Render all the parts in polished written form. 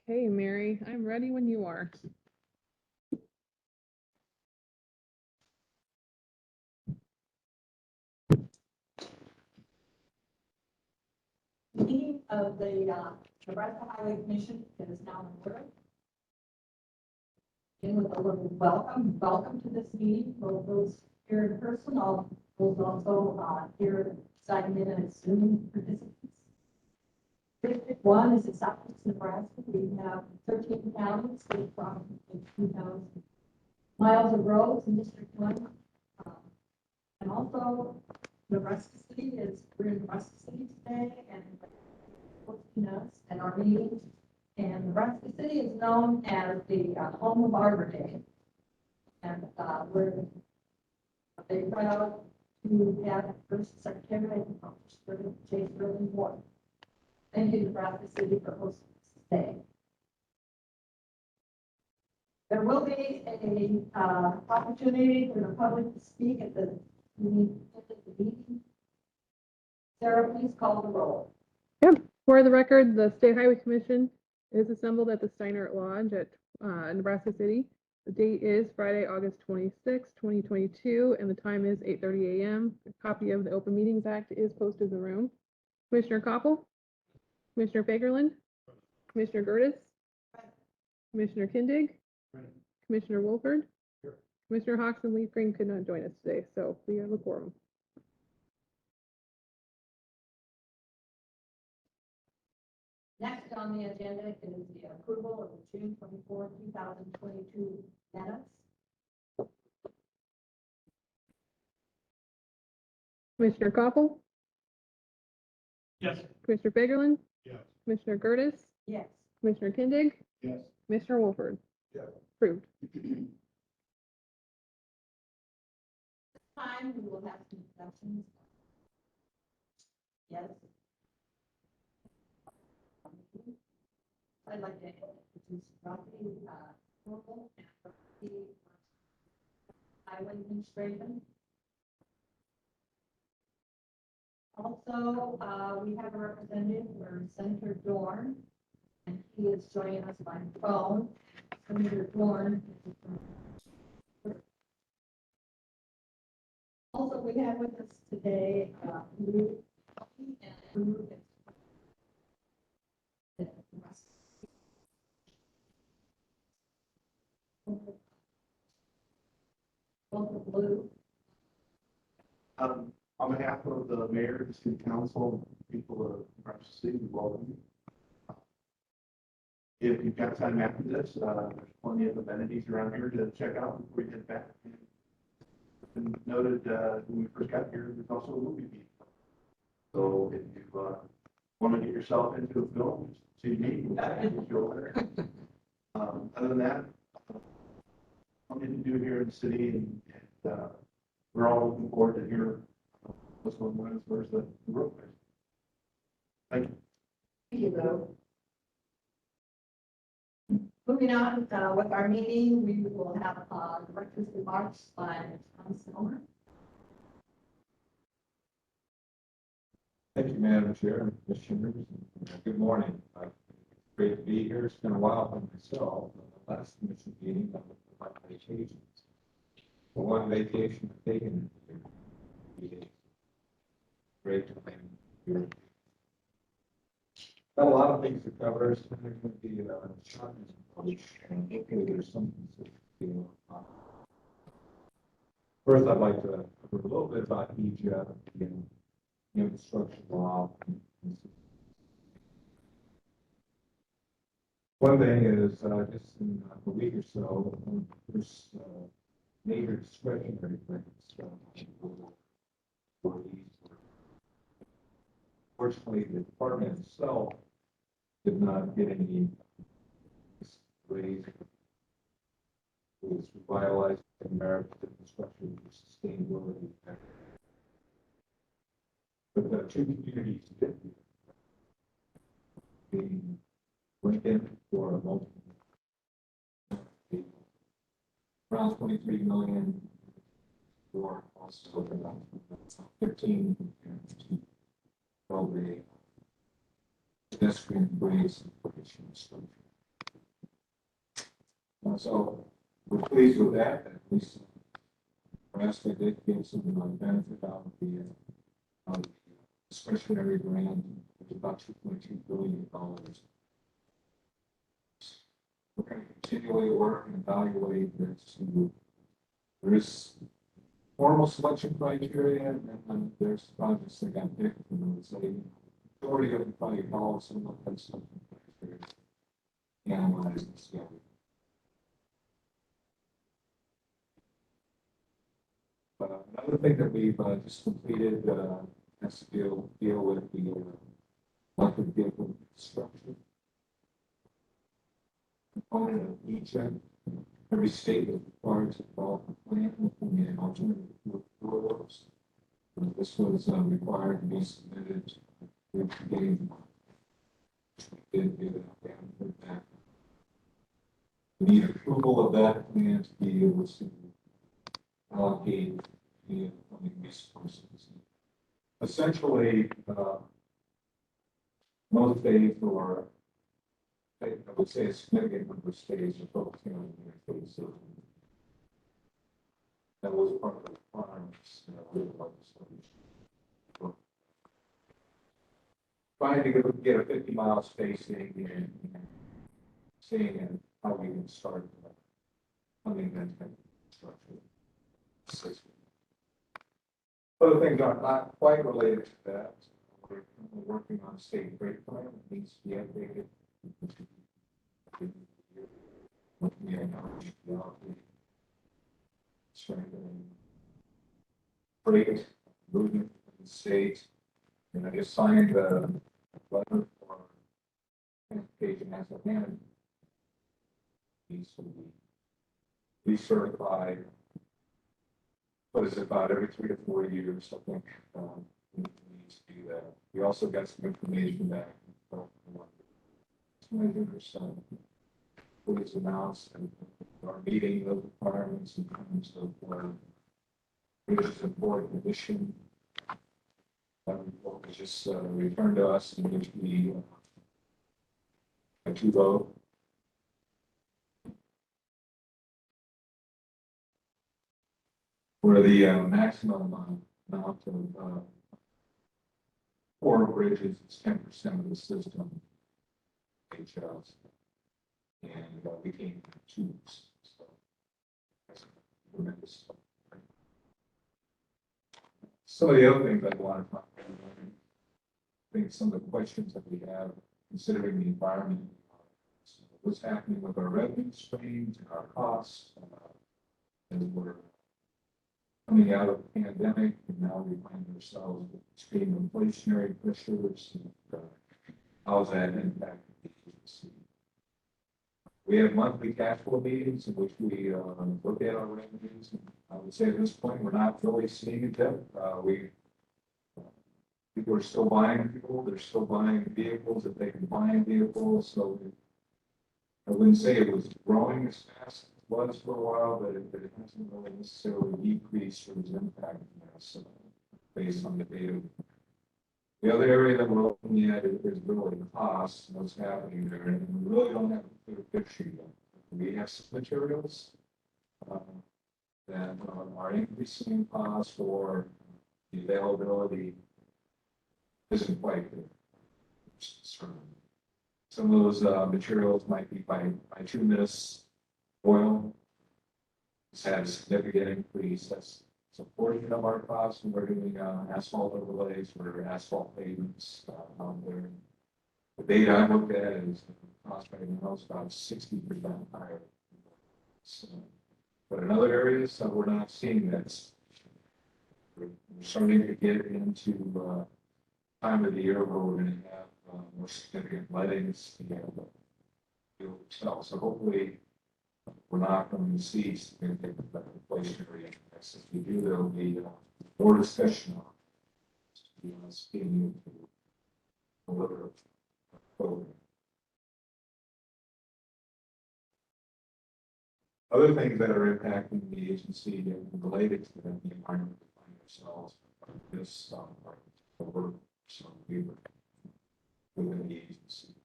Hey, Mary, I'm ready when you are. Meeting of the Nebraska Highway Commission is now in order. And with a little welcome to this meeting, both those here in person, all those also here signing in as Zoom participants. District 1 is in Southeast Nebraska. We have 13 counties with approximately 2,000 miles of roads in District 1. And also Nebraska City we're in Nebraska City today and hosting us at our meeting. And Nebraska City is known as the home of Arbor Day. And we're very proud to have first Secretary of Chase Sterling Ward. Thank you, Nebraska City, for hosting us today. There will be an opportunity for the public to speak at the meeting. Sarah, please call the roll. For the record, the State Highway Commission is assembled at the Steiner Lodge at Nebraska City. The date is Friday, August 26, 2022, and the time is 8:30 a.m. A copy of the Open Meetings Act is posted in the room. Commissioner Koppel, Commissioner Fagerlund, Commissioner Gertis, Commissioner Kindig, Commissioner Wolford, Commissioner Hawks and Leaf Green could not join us today, so we have a quorum. Next on the agenda is the approval of the June 24, 2022 minutes. Commissioner Koppel, Yes. Commissioner Fagerlund, Yes. Commissioner Gertis, Yes. Commissioner Kindig, Yes. Commissioner Wolford. Yes. Approved. Time we will have some introductions. Yes. I'd like to introduce property, approval and property highway administration. Also, we have a representative for Senator Dorn, and he is joining us by phone. Senator Dorn. Also, we have with us today, Lou and Lou is welcome, Lou. On behalf of the mayor, the city council, people of Nebraska City, we welcome you. If you've got time after this, there's plenty of amenities around here to check out before you head back. And noted when we first got here, there's also a movie theater. So if you want to get yourself into a film, see me, you can go there. Other than that, something to do here in the city, and we're all looking forward to hear what's going on as far as the road. Thank you. Thank you, Lou. Moving on with our meeting, we will have director's remarks by Tom Silver. Thank you, Madam Chair and Commissioners. Good morning. It's great to be here. It's been a while for myself. The last commission meeting, I was on vacations. For one vacation I've taken, great time here. Got a lot of things to cover. So there's going to be a short and hopefully there's something to First, I'd like to cover a little bit about EJF and infrastructure law. One thing is just in a week or so, there's major discretionary things for these. Fortunately, the department itself did not get any raise. It was revitalized American infrastructure for sustainability. But the two communities did being Lincoln for a multi around 23 million. For also about 15 to build a pedestrian bridge structure. So we're pleased with that. At least perhaps they did get some benefit out of the discretionary grant, which is about $2.2 billion. We're going to continually work and evaluate this. There is formal selection criteria, and there's projects that got picked, and it's a majority of the probably follow some of that stuff. Analyze and scale. Another thing that we've just completed has to deal with the electric vehicle construction component of each. Every state is required to develop a plan for the alternative fuels. This was required to be submitted to the game. We did get that. We need approval of that plan to be able to allocate the funding resources. Essentially, most states, or I would say a significant number of states, are focusing on the interface. That was part of the requirements of the legislation. Trying to get a 50-mile spacing and seeing how we can start funding that type of construction. Other things are not quite related to that. We're working on a state break plan that needs to be updated. Looking at how strengthening freight movement in the state. And I just signed a letter for transportation as a man. Needs to be recertified. What is it, about every 3 to 4 years, I think, we need to do that. We also got some information back from police announced and are meeting those requirements in terms of which is important addition. That report was just returned to us, in which we had to vote. Where the maximum amount of four bridges is 10% of the system. HLs. And we came to tubes. So that's tremendous. Some of the other things I want to talk about, I think some of the questions that we have considering the environment, what's happening with our revenue streams and our costs, as we're coming out of the pandemic, and now we find ourselves with extreme inflationary pressures. And, how's that impacting the agency? We have monthly cash flow meetings in which we look at our revenues. And I would say at this point, we're not really seeing it yet. People are still buying fuel. They're still buying vehicles if they can find vehicles. So I wouldn't say it was growing as fast as it was for a while, but it hasn't really necessarily decreased or was impacting us based on the data. The other area that we're looking at is really the cost, what's happening there, and we really don't have a clear picture yet. We have some materials that are increasing in cost, or the availability isn't quite good. Some of those materials might be by bituminous oil. It's had a significant increase. That's a portion of our costs, and we're doing asphalt overlays for asphalt pavements out there. The data I looked at is the cost right now is about 60% higher. So, but in other areas, we're not seeing that. We're starting to get into time of the year where we're going to have more significant lettings to be able to sell. So hopefully, we're not going to see significant inflationary impacts. If we do, there will be more discussion on speaking to deliver a program. Other things that are impacting the agency and related to the environment we find ourselves, this, over, so we were within the agency.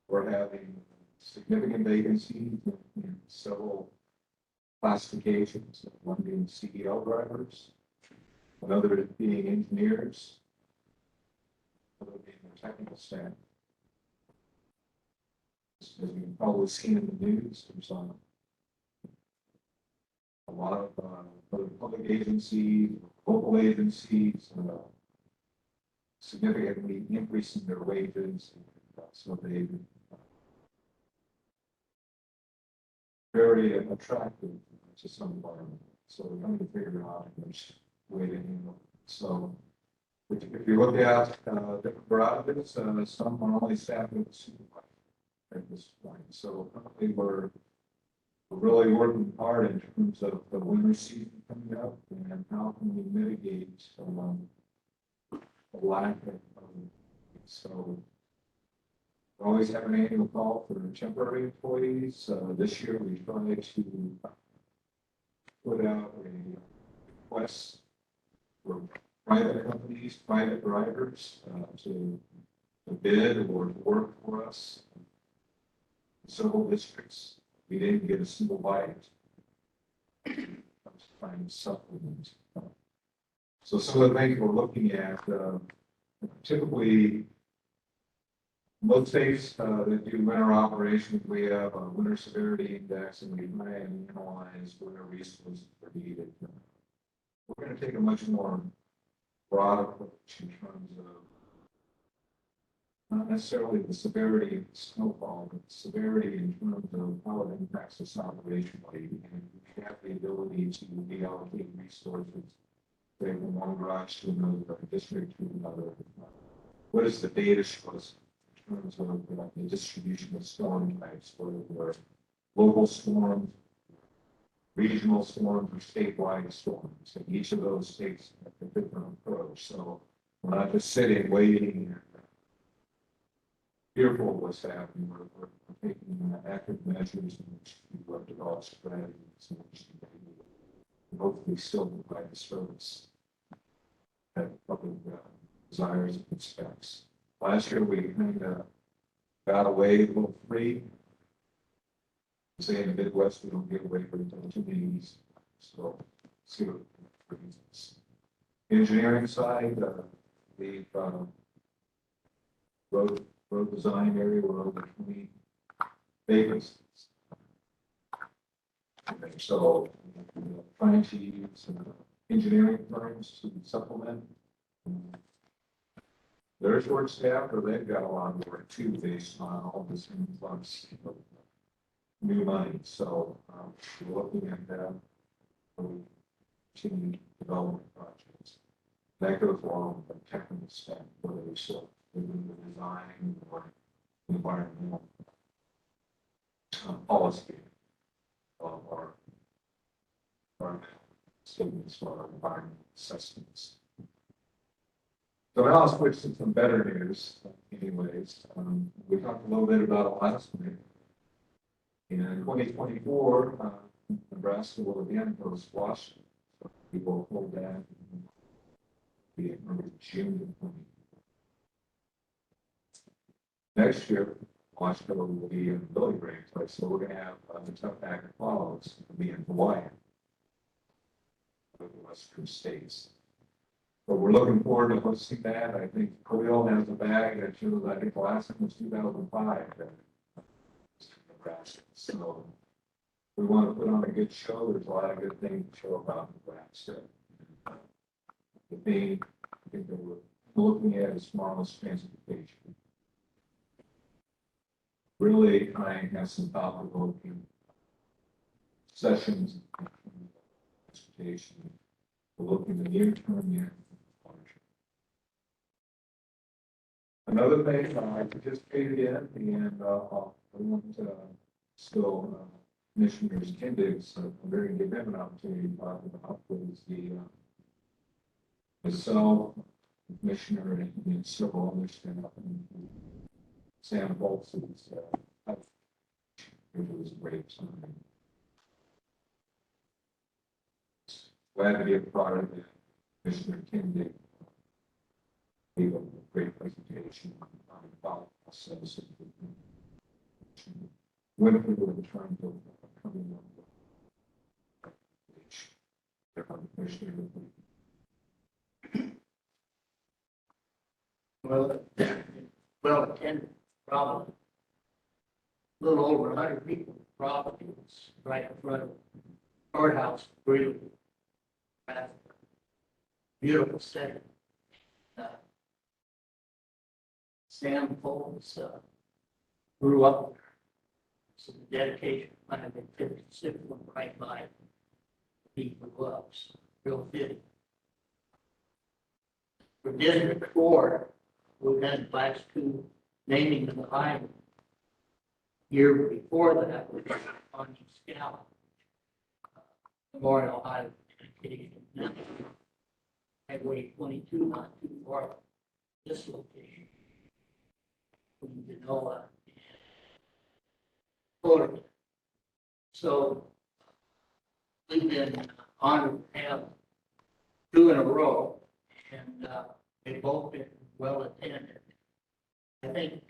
We're having significant vacancies in several classifications, one being CDL drivers, another being engineers, another being the technical staff. As you've probably seen in the news, there's a lot of other public agencies, local agencies, significantly increasing their wages. So they very attractive to some environment. So we're trying to figure out which way to handle it. So if you look at different garages, some are only staffed with a supervisor at this point. So currently we're really working hard in terms of the winter season coming up and how can we mitigate the lack of, so we always have an annual call for temporary employees. This year we tried to put out a request for private companies, private drivers to bid or to work for us. Several districts, we didn't get a single bite. I was trying to supplement. So some of the things we're looking at, typically, most states that do winter operations, we have a winter severity index and we try and analyze where resources are needed. We're going to take a much more broad approach in terms of not necessarily the severity of the snowfall, but the severity in terms of how it impacts us operationally. And we have the ability to reallocate resources from one garage to another, district to another. What does the data show us in terms of the distribution of storm types, whether they're local storms, regional storms, or statewide storms? And each of those takes a different approach. So we're not just sitting, waiting, fearful of what's happening. We're taking active measures in which we develop strategies in which to hopefully still provide the service that the public desires and expects. Last year we kind of got away a little free. Say in the Midwest we don't get away with too many easy. So see what brings us. Engineering side, we've road design area, we're over 20 vacancies. So trying to use engineering firms to supplement. They're short staffed, or they've got a lot of work too, based on all this influx of new money. So we're looking at that. Continuing development projects. That goes along with the technical staff, whether it's the design or environmental policy of our statements for our environmental assessments. So now I'll switch to some better news. Anyways, we talked a little bit about it last week. In 2024, Nebraska will again host Washington. So we will hold that in June of 2024. Next year, Washington will be in the Billy Graham place, so we're going to have the Tough Agri Follows be in Hawaii, with the Western states. But we're looking forward to hosting that. I think Khalil has a bag that shows, I think the last one was 2005. Nebraska. So we want to put on a good show. There's a lot of good things to show about Nebraska. The thing I think that we're looking at is smallest transportation. Really trying to have some thought-provoking sessions in transportation. We're looking at the near term, yeah. Another thing I participated in, and I want to still Commissioners Kendix, I'm very give them an opportunity to talk about was the myself, Commissioner, and several others stand up and Sam Boltz's It was a great time. Glad to be a part of it. Commissioner Kennedy gave a great presentation on about process. When we were trying to coming up with which the commissioner. Well, attended, probably. A little over 100 people, probably, was right in front of the courthouse, really. Beautiful setting. Sam Folds, grew up there. So the dedication, kind of in 56, went right by he grew up, so real fitting. For District 4, we had last two naming of the highway. Year before that, we had on Scout Memorial Highway dedication. Now, Highway 22, not too far from this location. From Genoa, Florida. So we've been honored to have two in a row, and they've both been well attended. I think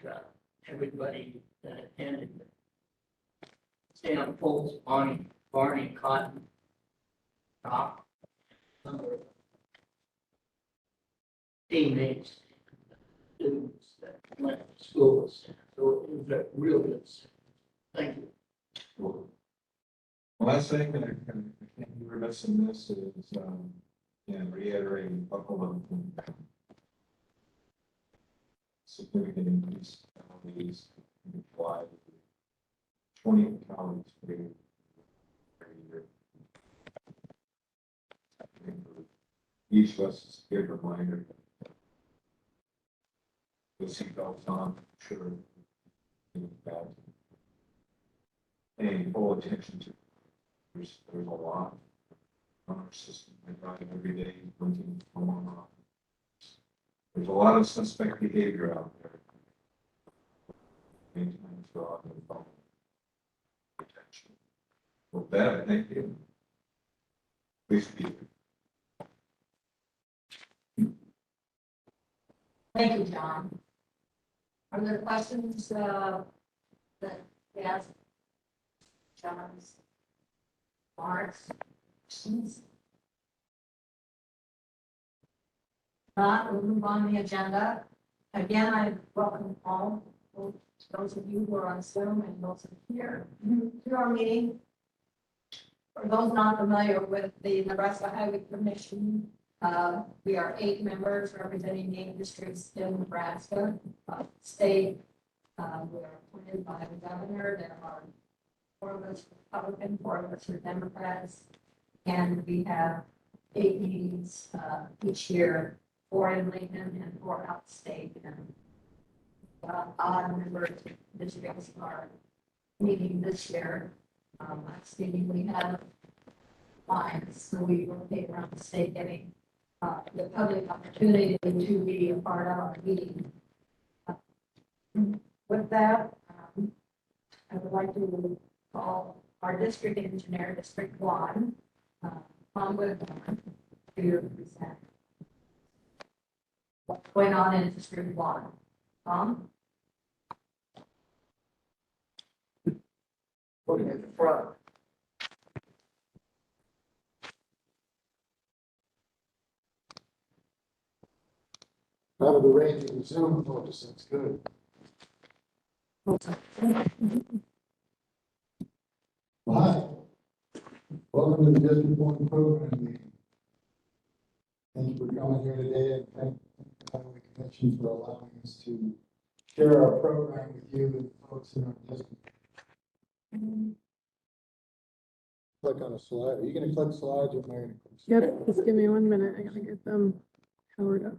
everybody that attended, Sam Foltz, Barney Cotton, Doc, number of teammates, students that went to schools. So it was a real good. Thank you. Well, last thing, I think you were missing this is, reiterating a couple of significant increase in these applied 20 counties per year. I think for each of us is a good reminder. You'll see goes on, sure. Bad. Paying full attention to, there's a lot on our system, and running every day, blinking from on off. There's a lot of suspect behavior out there. Maintenance fraud and phone protection. With that, thank you. Please speak. Thank you, John. Are there questions that we asked John's remarks? Questions? Not, we'll move on the agenda. Again, I welcome all, those of you who are on Zoom and those of you here to our meeting. For those not familiar with the Nebraska Highway Commission, we are 8 members representing the districts in Nebraska, state. We are appointed by the governor. There are 4 of us Republican, 4 of us are Democrats, and we have 8 meetings each year, 4 in Lincoln and 4 out of state. And odd number of districts are meeting this year. Last meeting we had lines, so we rotate around the state, getting the public opportunity to be a part of our meeting. With that, I would like to call our district engineer, District 1, Tom Whitmore, to present what's going on in District 1. Tom? Putting at the front. Out of the range of the Zoom focus, that's good. Hi, welcome to the District 1 program meeting. Thank you for coming here today, and thank the Highway Commission for allowing us to share our program with you and folks in our district. Click on a slide. Are you going to click slides or am I going to click? Yep, just give me 1 minute. I gotta get them powered up.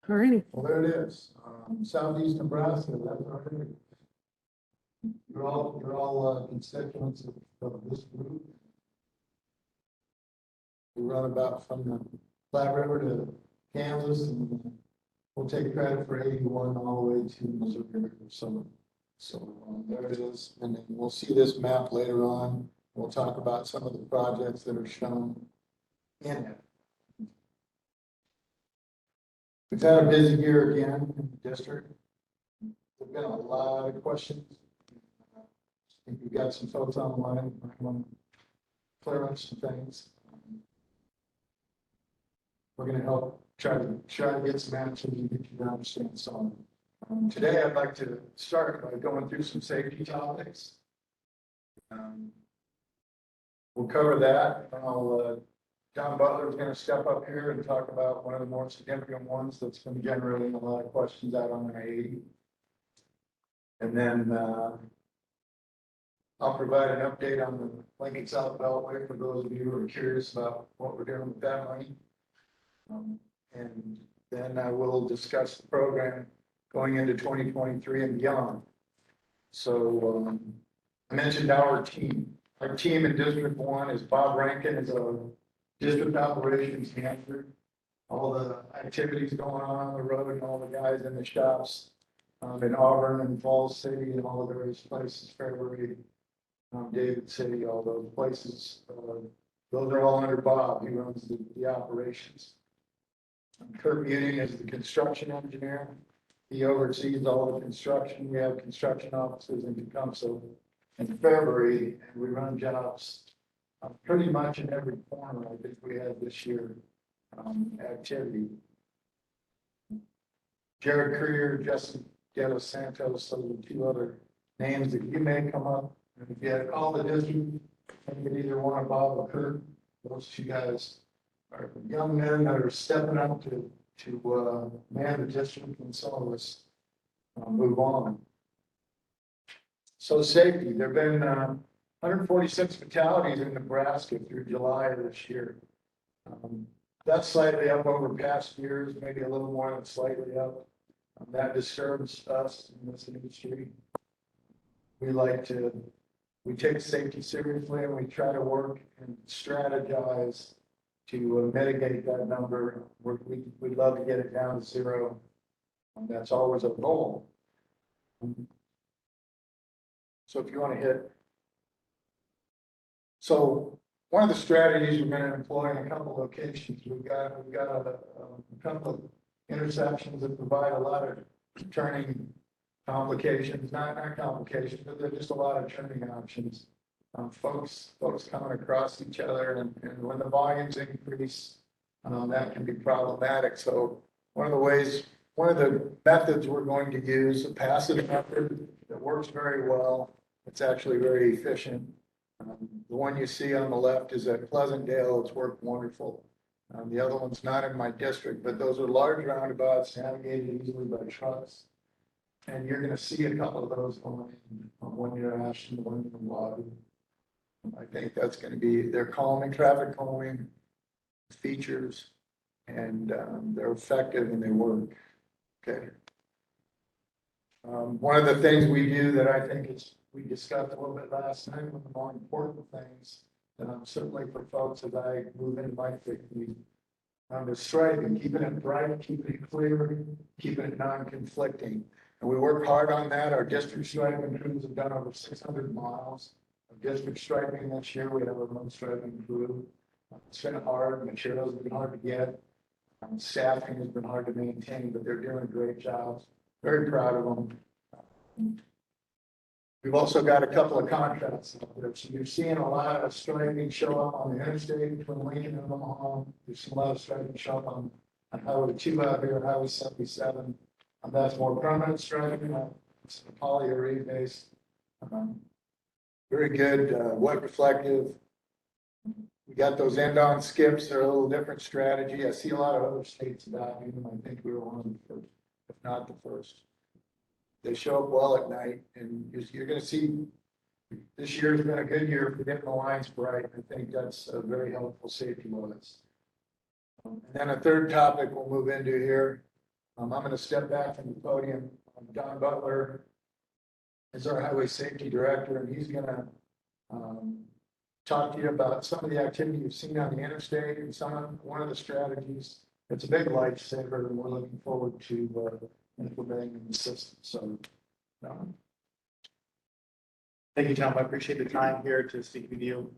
Alrighty. Well, there it is. Southeast Nebraska, that's our area. You're all constituents of this group. We run about from the Flat River to Kansas, and we'll take credit for 81 all the way to Missouri River. So there it is, and then we'll see this map later on. We'll talk about some of the projects that are shown in it. We've had a busy year again in the district. There've been a lot of questions. I think we've got some folks online, might want to clear up some things. We're gonna help try to get some answers and get you to understand some. Today, I'd like to start by going through some safety topics. We'll cover that, and John Butler is going to step up here and talk about one of the more significant ones that's been generating a lot of questions out on I-80. And then I'll provide an update on the Lincoln South Beltway for those of you who are curious about what we're doing with that money. And then I will discuss the program going into 2023 and beyond. So I mentioned our team. Our team in District 1 is Bob Rankin, is a district operations manager. All the activities going on the road and all the guys in the shops in Auburn and Falls City and all the various places, Fairbury, David City, all those places. Those are all under Bob. He runs the operations. Kurt Muting is the construction engineer. He oversees all the construction. We have construction offices in Tecumseh and Fairbury, and we run jobs pretty much in every corner. I think we had this year activity. Jared Creer, Justin Ghetto Santos, so the two other names that you may come up. And if you had called the district, and you either want Bob or Kurt, those two guys are young men that are stepping up to man the district, and some of us move on. So safety, there've been 146 fatalities in Nebraska through July of this year. That's slightly up over past years, maybe a little more than slightly up. That disturbs us in this industry. We take safety seriously, and we try to work and strategize to mitigate that number. We'd love to get it down to zero. That's always a goal. So if you want to hit. So one of the strategies we're going to employ in a couple of locations, we've got a couple of intersections that provide a lot of turning complications, not complications, but they're just a lot of turning options. Folks coming across each other, and when the volumes increase, that can be problematic. So one of the methods we're going to use, a passive method that works very well. It's actually very efficient. The one you see on the left is at Pleasantdale. It's worked wonderful. The other one's not in my district, but those are large roundabouts navigated easily by trucks. And you're going to see a couple of those going in on one near Ashland, one near Water. I think that's going to be, they're calming, traffic calming features, and they're effective and they work. Okay. One of the things we do that I think is, we discussed a little bit last night, one of the more important things, and certainly for folks as I move into my 50s, the striping, keeping it bright, keeping it clear, keeping it non-conflicting. And we work hard on that. Our district striping crews have done over 600 miles of district striping this year. We have our own striping crew. It's been hard. Materials have been hard to get. Staffing has been hard to maintain, but they're doing great jobs. Very proud of them. We've also got a couple of contracts out there. So you're seeing a lot of striping show up on the interstate between Lincoln and Omaha. There's a lot of striping show up on Highway 2 out here, Highway 77. That's more permanent striping. It's polyurethane based. Very good, wet reflective. We got those end-on skips. They're a little different strategy. I see a lot of other states adopting them. I think we were one of the first, if not the first. They show up well at night, and you're going to see this year's been a good year for getting the lines bright. I think that's a very helpful safety wise. And then a third topic we'll move into here I'm going to step back from the podium. Don Butler is our highway safety director, and he's going to talk to you about some of the activity you've seen on the interstate and one of the strategies. It's a big lifesaver, and we're looking forward to implementing in the system. So, Thank you, Tom. I appreciate the time here to speak with you.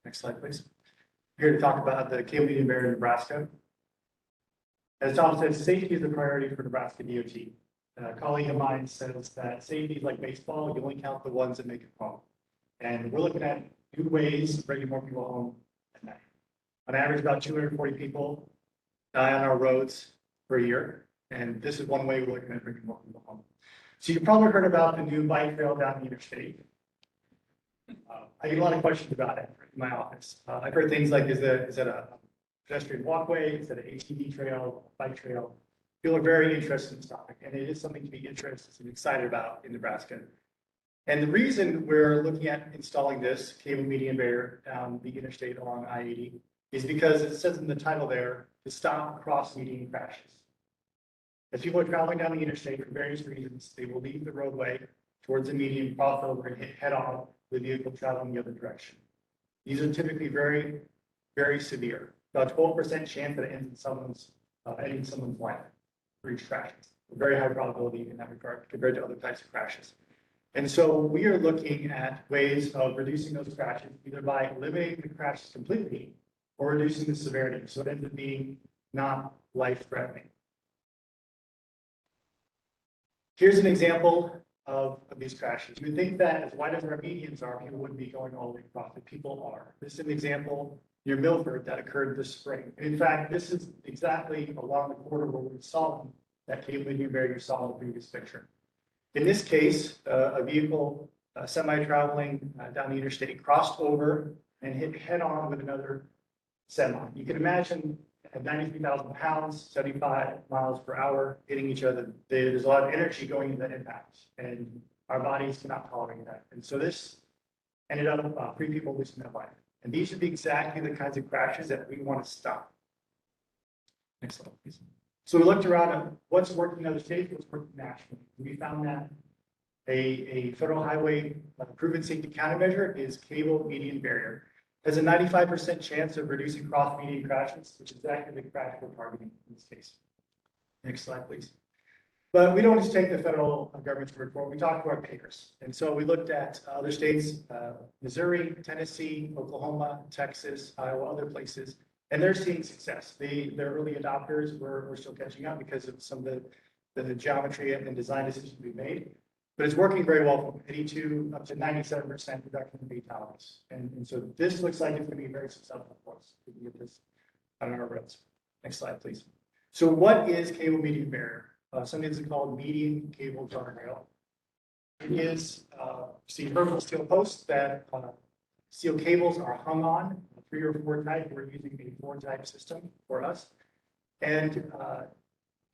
Next slide, please. Here to talk about the cable medium barrier in Nebraska. As Tom said, safety is a priority for Nebraska DOT. A colleague of mine says that safety is like baseball. You only count the ones that make it home. And we're looking at new ways of bringing more people home at night. On average, about 240 people die on our roads per year. And this is one way we're looking at bringing more people home. So you've probably heard about the new bike trail down the interstate. I get a lot of questions about it in my office. I've heard things like, is it a pedestrian walkway? Is it an ATV trail, bike trail? People are very interested in this topic, and it is something to be interested and excited about in Nebraska. And the reason we're looking at installing this cable median barrier down the interstate along I-80 is because it says in the title there to stop cross-median crashes. As people are traveling down the interstate for various reasons, they will leave the roadway towards the median, cross over, and hit head-on with the vehicle traveling the other direction. These are typically very, very severe. About 12% chance that it ends in ending someone's life for each crash. A very high probability in that regard compared to other types of crashes. And so we are looking at ways of reducing those crashes, either by eliminating the crashes completely or reducing the severity, so it ends up being not life-threatening. Here's an example of these crashes. You would think that as wide as our medians are, people wouldn't be going all the way across, but people are. This is an example near Milford that occurred this spring. In fact, this is exactly along the corridor where we saw that cable median barrier you saw in the previous picture. In this case, a vehicle, semi-traveling down the interstate, crossed over and hit head-on with another semi. You can imagine at 93,000 pounds, 75 miles per hour, hitting each other. There's a lot of energy going into that impact, and our bodies cannot tolerate that. And so this ended up 3 people losing their life. And these are exactly the kinds of crashes that we want to stop. Next slide, please. So we looked around at what's working in other states, what's working nationally. We found that a federal highway proven safety countermeasure is cable median barrier. Has a 95% chance of reducing cross median crashes, which is exactly the crash we're targeting in this case. Next slide, please. But we don't just take the federal government's word for it. We talked to our peers. And so we looked at other states, Missouri, Tennessee, Oklahoma, Texas, Iowa, other places, and they're seeing success. Their early adopters were still catching up because of some of the geometry and design decisions we made. But it's working very well from 82 up to 97% reduction in fatalities. And so this looks like it's going to be very successful for us to get this on our roads. Next slide, please. So what is cable median barrier? Something that's called median cable guardrail. It is vertical steel posts that steel cables are hung on, 3 or 4 type. We're using a 4 type system for us. And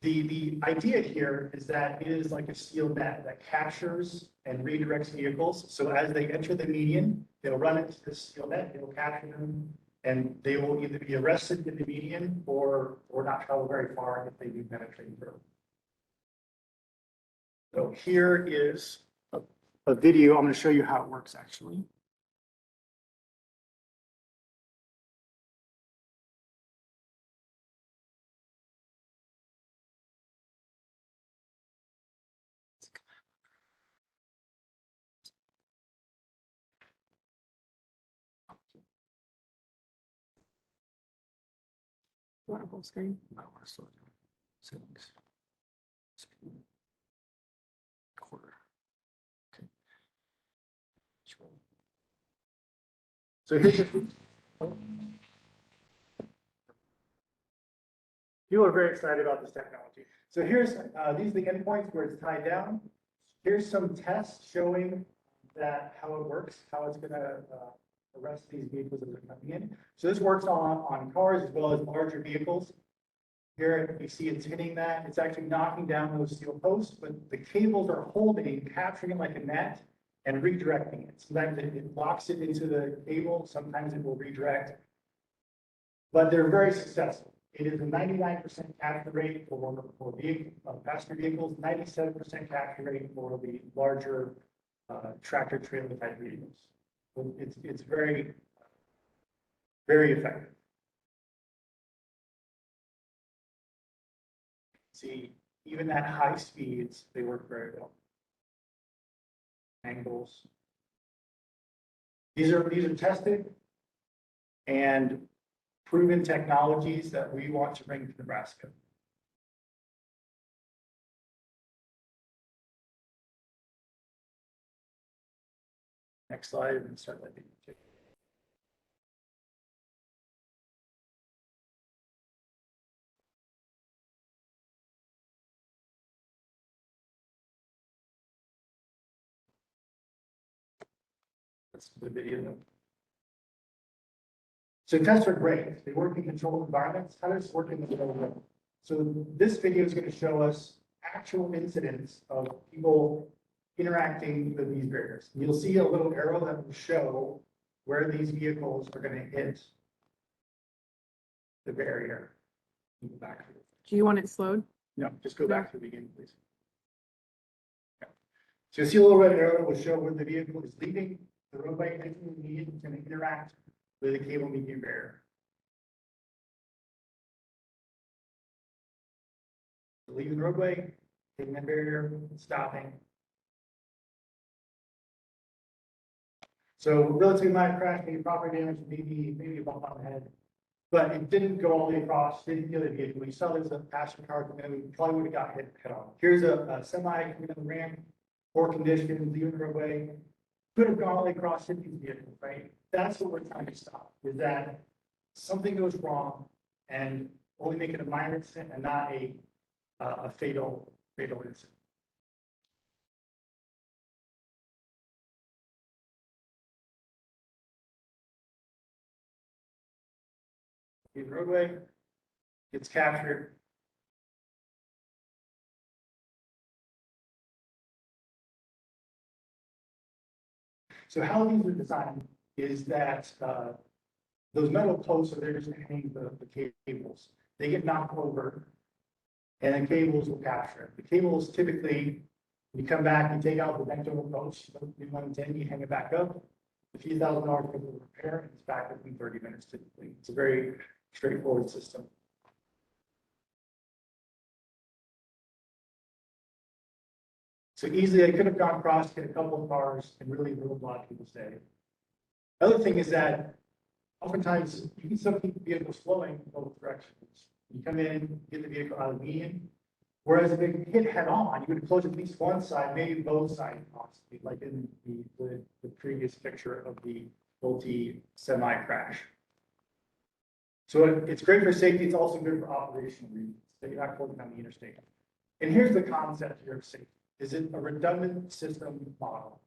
the idea here is that it is like a steel net that captures and redirects vehicles. So as they enter the median, they'll run into the steel net, it will capture them, and they will either be arrested in the median or not travel very far if they do penetrate through. So here is a video. I'm going to show you how it works actually. Full screen. I want to slow down. Settings. Quarter. Okay. So here's people are very excited about this technology. So here's these are the endpoints where it's tied down. Here's some tests showing that how it works, how it's going to arrest these vehicles as they're coming in. So this works on cars as well as larger vehicles. Here you see it's hitting that. It's actually knocking down those steel posts, but the cables are holding, capturing it like a net and redirecting it. Sometimes it locks it into the cable. Sometimes it will redirect. But they're very successful. It is a 99% capture rate for vehicle, passenger vehicles, 97% capture rate for the larger tractor trailer type vehicles. So it's very, very effective. See, even at high speeds, they work very well. Angles. These are tested and proven technologies that we want to bring to Nebraska. Next slide and start that video. That's the video. So tests are great. They work in controlled environments. How does it work in the real world? So this video is going to show us actual incidents of people interacting with these barriers. You'll see a little arrow that will show where these vehicles are going to hit the barrier. Go back to it. Do you want it slowed? No, just go back to the beginning, please. Yeah. So you see a little red arrow that will show where the vehicle is leaving the roadway, entering the median, is going to interact with a cable median barrier. So leaving the roadway, hitting that barrier, stopping. So relatively minor crash, maybe property damage, maybe a bump on the head. But it didn't go all the way across, didn't kill the vehicle. You saw there's a passenger car coming in, we probably would have got hit head on. Here's a semi coming down the ramp, poor condition, leaving the roadway. Could have gone all the way across, hit these vehicles, right? That's what we're trying to stop, is that something goes wrong and only make it a minor incident and not a fatal incident. The roadway gets captured. So how these are designed is that those metal posts are there just to hang the cables. They get knocked over and the cables will capture it. The cables typically, you come back, you take out the bent over post, you want it in, you hang it back up. A few $1,000 for the repair, and it's back within 30 minutes typically. It's a very straightforward system. So easily, I could have gone across, hit a couple of cars, and really ruined a lot of people's day. Other thing is that oftentimes you can still keep the vehicle flowing in both directions. You come in, get the vehicle out of the median, whereas if it hit head on, you would close at least one side, maybe both sides possibly, like in the previous picture of the multi-semi crash. So it's great for safety. It's also good for operational reasons. So you're not closing on the interstate. And here's the concept here of safety. Is it a redundant system model?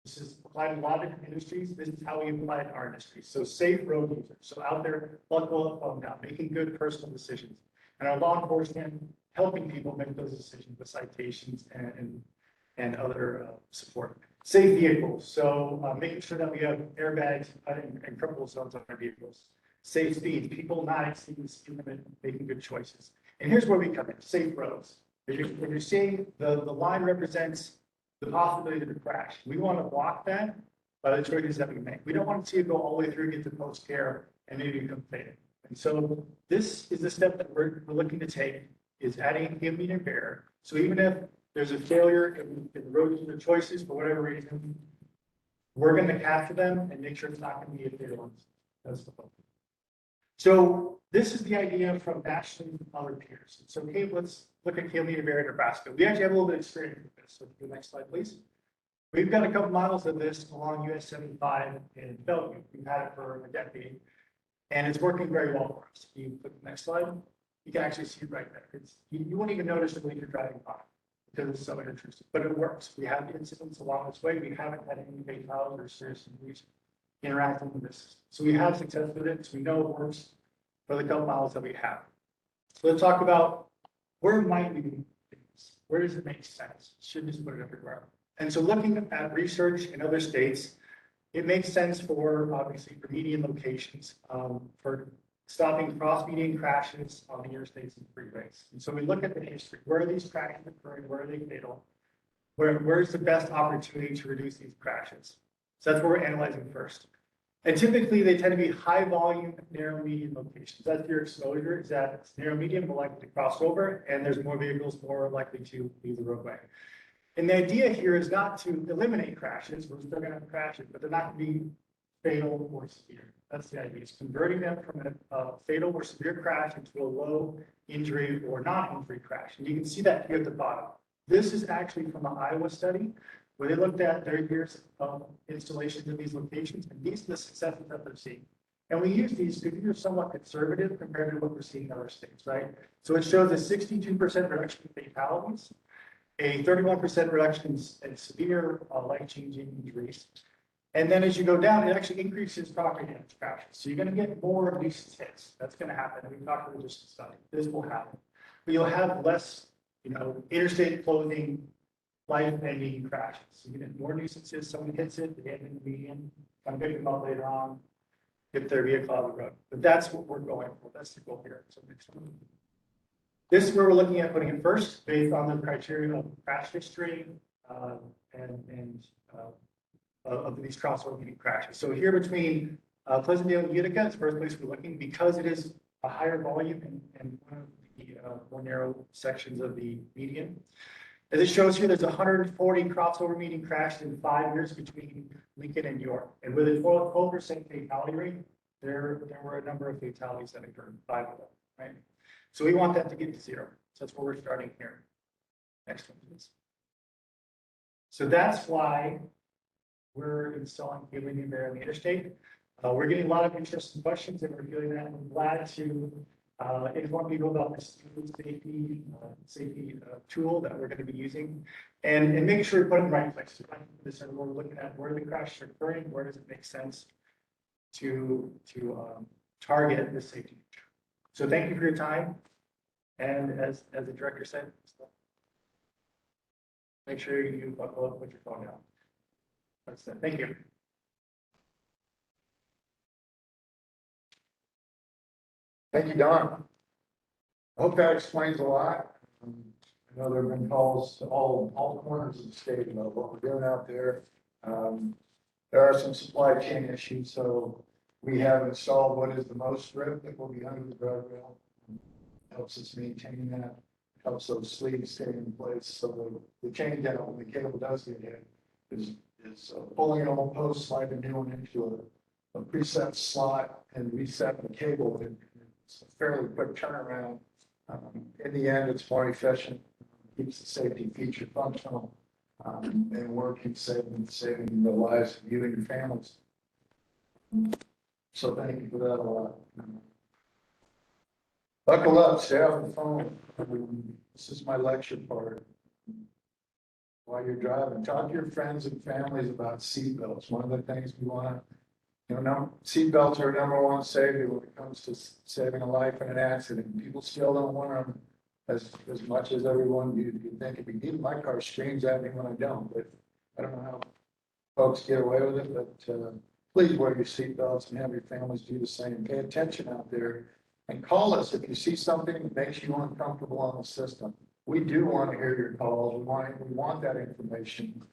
This is applied in a lot of different industries. This is how we apply it in our industry. So safe road users. So out there, buckle up, down, making good personal decisions. And our law enforcement helping people make those decisions with citations and other support. Safe vehicles. So making sure that we have airbags and crumple zones on our vehicles. Safe speeds, people not exceeding the speed limit, making good choices. And here's where we come in, safe roads. When you're seeing the line represents the possibility of a crash, we want to block that by the choices that we make. We don't want to see it go all the way through, get to post care, and maybe become fatal. And so this is the step that we're looking to take, is adding a cable median barrier. So even if there's a failure in the road user choices for whatever reason, we're going to capture them and make sure it's not going to be a fatal incident. That's the focus. So this is the idea from nationally and other peers. So okay, let's look at cable median barrier in Nebraska. We actually have a little bit of experience with this. So the next slide, please. We've got a couple models of this along US 75 in Bellevue. We've had it for a decade, and it's working very well for us. You click the next slide, you can actually see it right there. You won't even notice it when you're driving by because it's so intrusive, but it works. We have incidents along this way. We haven't had any fatalities or serious injuries interacting with this. So we have success with it. So we know it works for the couple models that we have. So let's talk about where might we do things? Where does it make sense? Should just put it everywhere. And so looking at research in other states, it makes sense for obviously for median locations, for stopping cross-median crashes on the interstates and freeways. And so we look at the history, where are these crashes occurring, where are they fatal? Where's the best opportunity to reduce these crashes? So that's what we're analyzing first. And typically, they tend to be high volume, narrow median locations. That's your exposure, is that it's narrow median, more likely to cross over, and there's more vehicles more likely to leave the roadway. And the idea here is not to eliminate crashes, we're still gonna have crashes, but they're not gonna be fatal or severe. That's the idea, is converting them from a fatal or severe crash into a low injury or non-injury crash. And you can see that here at the bottom. This is actually from the Iowa study, where they looked at their years of installations in these locations, and these are the successes that they're seeing. And we use these because these are somewhat conservative compared to what we're seeing in other states, right? So it shows a 62% reduction in fatalities, a 31% reduction in severe life-changing injuries. And then as you go down, it actually increases property damage crashes. So you're gonna get more nuisance hits. That's gonna happen. We talked about this study. This will happen. But you'll have less, interstate closing, life-ending crashes. So you get more nuisances, someone hits it, they get in the median, come pick them up later on, get their vehicle out of the road. But that's what we're going for. That's the goal here. So next one. This is where we're looking at putting it first, based on the criteria of crash history of these crossover median crashes. So here between Pleasantdale and Utica is the first place we're looking, because it is a higher volume and one of the more narrow sections of the median. As it shows here, there's 140 crossover median crashes in 5 years between Lincoln and York. And with a 12% fatality rate, there were a number of fatalities that occurred, 5 of them, right? So we want that to get to 0. So that's where we're starting here. Next one, please. So that's why we're installing cabling there on the interstate. We're getting a lot of interest and questions, and we're doing that. I'm glad to inform people about this safety tool that we're going to be using, and making sure we put it in the right place. So we're looking at where the crashes are occurring, where does it make sense to target the safety feature. So thank you for your time, and as the director said, make sure you buckle up with your phone out. That's it. Thank you. Thank you, Don. I hope that explains a lot. I know there have been calls to all corners of the state about what we're doing out there. There are some supply chain issues, so we have installed what is the most strip that will be under the guardrail. Helps us maintain that, helps those sleeves stay in place, so the change out when the cable does get hit is pulling an old post, sliding a new one into a preset slot and reset the cable. It's a fairly quick turnaround. In the end, it's more efficient, keeps the safety feature functional, and working, saving the lives of you and your families. So thank you for that a lot. Buckle up, stay off the phone. This is my lecture part. While you're driving, talk to your friends and families about seatbelts. One of the things we want to, seatbelts are #1 savior when it comes to saving a life in an accident. People still don't wear them as much as everyone you think it'd be. My car screams at me when I don't, but I don't know how folks get away with it, but please wear your seatbelts and have your families do the same. Pay attention out there and call us if you see something that makes you uncomfortable on the system. We do want to hear your calls. We want that information.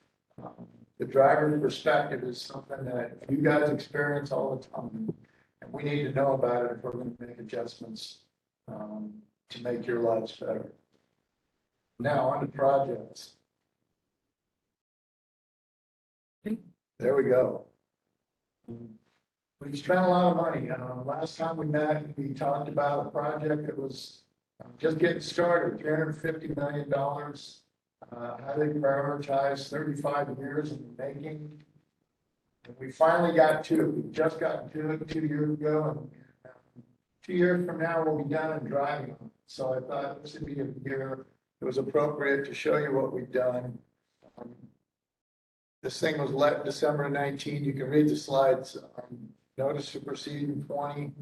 The driver's perspective is something that you guys experience all the time, and we need to know about it if we're going to make adjustments to make your lives better. Now on to projects. There we go. We spent a lot of money. Last time we met, we talked about a project that was just getting started, $350 million, highly prioritized, 35 years in the making. And we finally got to it. We just got to it 2 years ago, and 2 years from now, we'll be done and driving. So I thought this would be a year it was appropriate to show you what we've done. This thing was let December 19. You can read the slides. Notice to proceed in 20.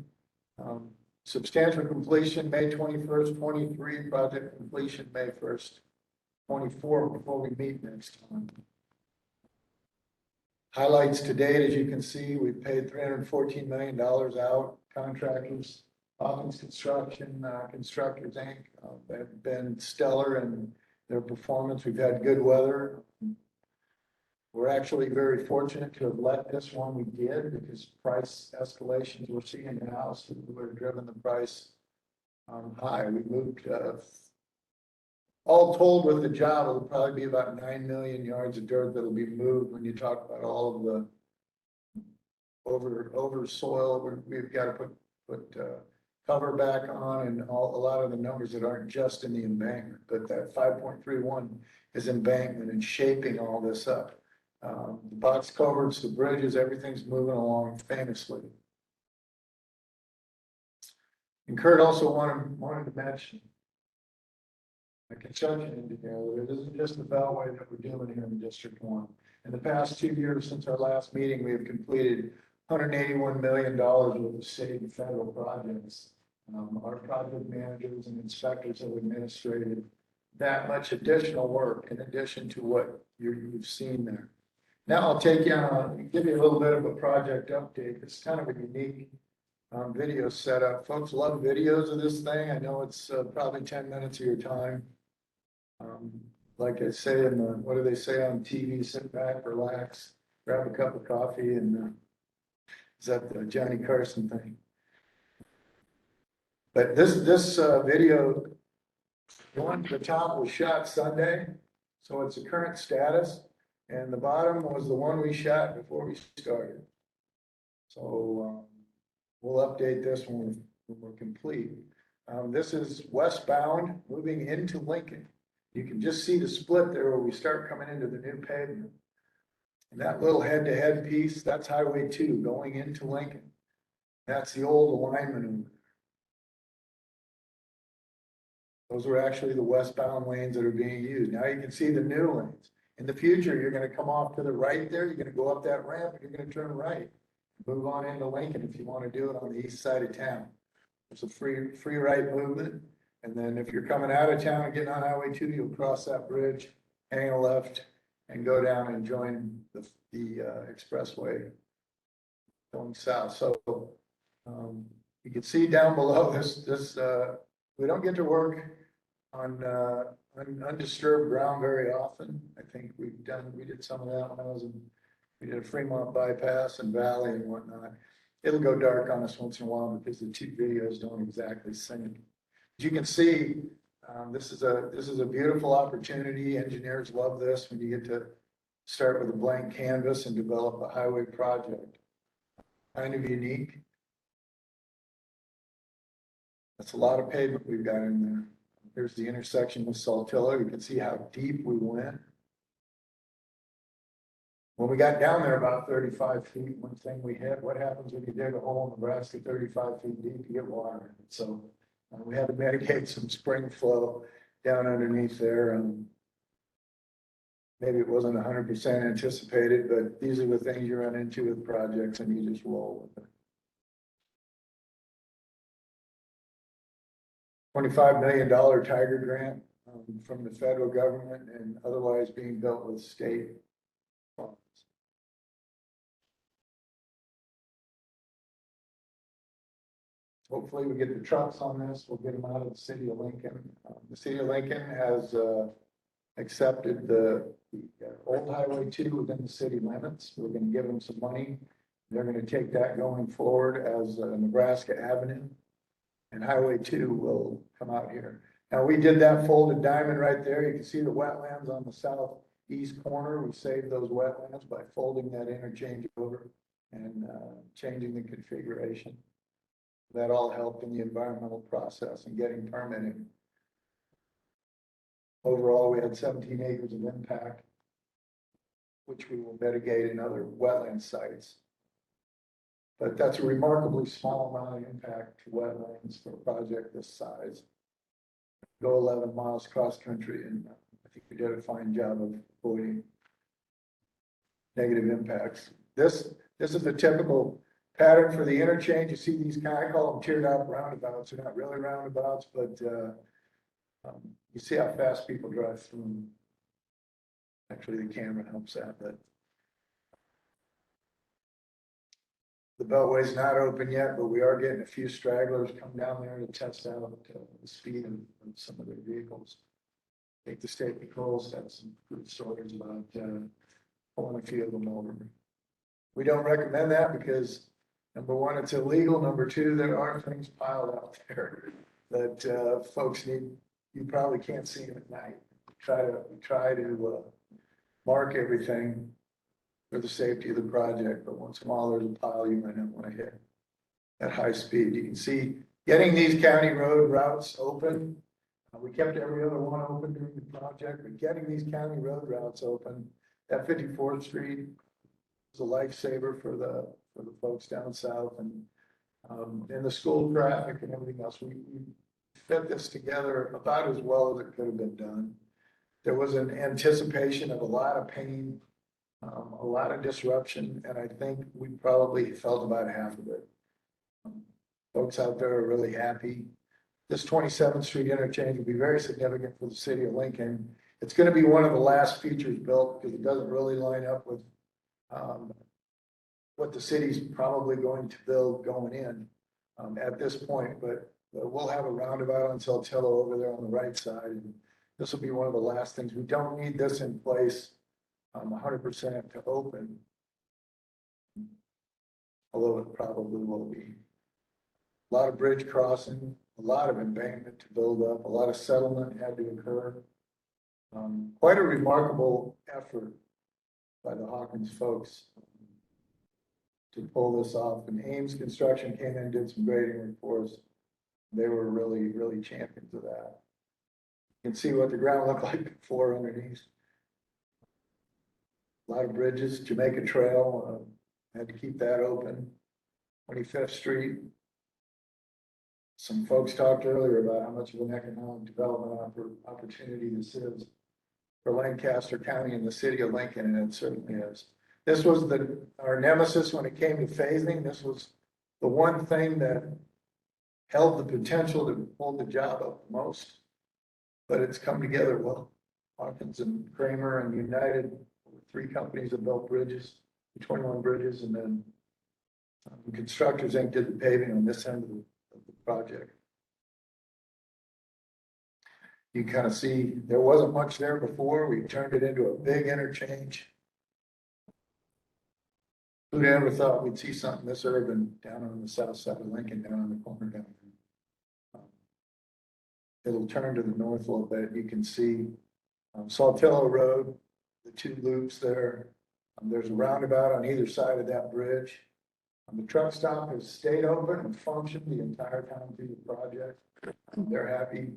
Substantial completion, May 21st, 23. Project completion, May 1st, 24, before we meet next time. Highlights to date, as you can see, we've paid $314 million out, contractors, Hawkins Construction, Constructors Inc. They've been stellar in their performance. We've had good weather. We're actually very fortunate to have let this one we did because price escalations we're seeing now, so we're driven the price high. We moved, all told with the job, it'll probably be about 9 million yards of dirt that'll be moved when you talk about all of the over soil. We've got to put cover back on and a lot of the numbers that aren't just in the embankment, but that 5.31 is embankment and shaping all this up. The box culverts, the bridges, everything's moving along famously. And Kurt also wanted to mention a construction engineer. It isn't just the Beltway that we're doing here in District 1. In the past 2 years since our last meeting, we have completed $181 million worth of state and federal projects. Our project managers and inspectors have administrated that much additional work in addition to what you've seen there. Now I'll take you on, give you a little bit of a project update. It's kind of a unique video setup. Folks love videos of this thing. I know it's probably 10 minutes of your time. Like I say in the, what do they say on TV? Sit back, relax, grab a cup of coffee, and is that the Johnny Carson thing? But this video, the one at the top was shot Sunday, so it's the current status. And the bottom was the one we shot before we started. So we'll update this when we're complete. This is westbound moving into Lincoln. You can just see the split there where we start coming into the new pavement. And that little head-to-head piece, that's Highway 2 going into Lincoln. That's the old alignment. Those are actually the westbound lanes that are being used. Now you can see the new lanes. In the future, you're gonna come off to the right there, you're gonna go up that ramp, and you're gonna turn right. Move on into Lincoln if you wanna do it on the east side of town. There's a free right movement, and then if you're coming out of town and getting on Highway 2, you'll cross that bridge, hang a left, and go down and join the expressway going south. So you can see down below this, we don't get to work on undisturbed ground very often. I think we did some of that when I was we did a Fremont bypass and Valley and whatnot. It'll go dark on us once in a while because the two videos don't exactly sync. As you can see, this is a beautiful opportunity. Engineers love this when you get to start with a blank canvas and develop a highway project. Kind of unique. That's a lot of pavement we've got in there. Here's the intersection with Saltillo. You can see how deep we went. When we got down there about 35 feet, one thing we hit, what happens when you dig a hole in Nebraska 35 feet deep, you get water. So we had to mitigate some spring flow down underneath there. And maybe it wasn't 100% anticipated, but these are the things you run into with projects and you just roll with it. $25 million Tiger grant from the federal government and otherwise being built with state funds. Hopefully we get the trucks on this. We'll get them out of the city of Lincoln. The city of Lincoln has accepted the old Highway 2 within the city limits. We're going to give them some money. They're going to take that going forward as Nebraska Avenue. And Highway 2 will come out here. Now, we did that folded diamond right there. You can see the wetlands on the southeast corner. We saved those wetlands by folding that interchange over and changing the configuration. That all helped in the environmental process and getting permitting. Overall, we had 17 acres of impact, which we will mitigate in other wetland sites. But that's a remarkably small amount of impact to wetlands for a project this size. Go 11 miles cross country, and I think we did a fine job of avoiding negative impacts. This is a typical pattern for the interchange. You see these kind, I call them tiered out roundabouts. They're not really roundabouts, but you see how fast people drive through them. Actually, the camera helps that, but The Beltway's not open yet, but we are getting a few stragglers come down there to test out the speed of some of their vehicles. I think the state patrols have some good stories about, pulling a few of them over. We don't recommend that because, number one, it's illegal. Number two, there are things piled out there that, folks need, you probably can't see them at night. We try to mark everything for the safety of the project, but once in a while there's a pile you might not want to hit at high speed. You can see getting these county road routes open. We kept every other one open during the project, but getting these county road routes open, that 54th Street is a lifesaver for the folks down south and the school traffic and everything else. We fit this together about as well as it could have been done. There was an anticipation of a lot of pain, a lot of disruption, and I think we probably felt about half of it. Folks out there are really happy. This 27th Street interchange will be very significant for the city of Lincoln. It's going to be one of the last features built because it doesn't really line up with what the city's probably going to build going in at this point. But we'll have a roundabout on Saltillo over there on the right side, and this will be one of the last things. We don't need this in place 100% to open, although it probably will be. A lot of bridge crossing, a lot of embankment to build up, a lot of settlement had to occur. Quite a remarkable effort by the Hawkins folks to pull this off. And Ames Construction came in and did some grading work for us. They were really, really champions of that. You can see what the ground looked like before underneath. A lot of bridges, Jamaica Trail, had to keep that open. 25th Street. Some folks talked earlier about how much of an economic development opportunity this is for Lancaster County and the city of Lincoln, and it certainly is. This was our nemesis when it came to phasing. This was the one thing that held the potential to hold the job up the most, but it's come together well. Hawkins and Kramer and United, 3 companies that built bridges, 21 bridges, and then Constructors Inc. did the paving on this end of the project. You kind of see there wasn't much there before. We turned it into a big interchange. Who'd ever thought we'd see something this urban down on the south side of Lincoln, down on the corner down there? It'll turn to the north a little bit. You can see Saltillo Road, the 2 loops there. There's a roundabout on either side of that bridge. The truck stop has stayed open and functioned the entire time through the project. They're happy.